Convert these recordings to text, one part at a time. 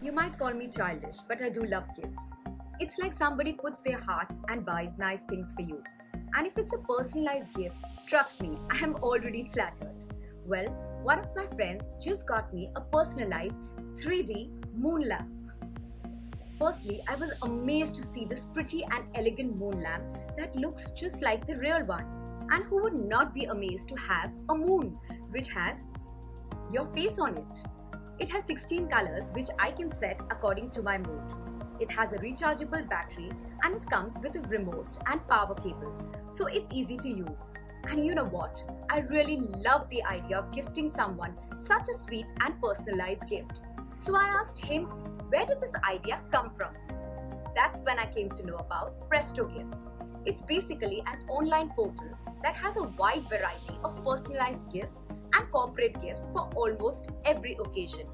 You might call me childish, but I do love gifts. It's like somebody puts their heart and buys nice things for you. And if it's a personalized gift, trust me, I am already flattered. Well, one of my friends just got me a personalized 3D moon lamp. Firstly, I was amazed to see this pretty and elegant moon lamp that looks just like the real one. And who would not be amazed to have a moon which has your face on it? It has 16 colors which I can set according to my mood. It has a rechargeable battery and it comes with a remote and power cable, so it's easy to use. And you know what? I really love the idea of gifting someone such a sweet and personalized gift. So I asked him, where did this idea come from? That's when I came to know about Presto Gifts. It's basically an online portal that has a wide variety of personalized gifts and corporate gifts for almost every occasion.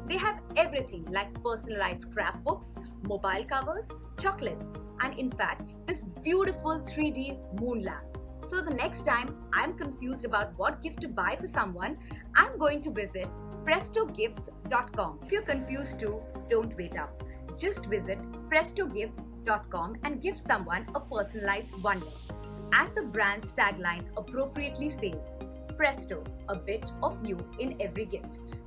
They have everything like personalized scrapbooks, mobile covers, chocolates, and in fact, this beautiful 3D moon lamp. So the next time I'm confused about what gift to buy for someone, I'm going to visit prestogifts.com. If you're confused too, don't wait up. Just visit prestogifts.com and give someone a personalized wonder. As the brand's tagline appropriately says, Presto, a bit of you in every gift.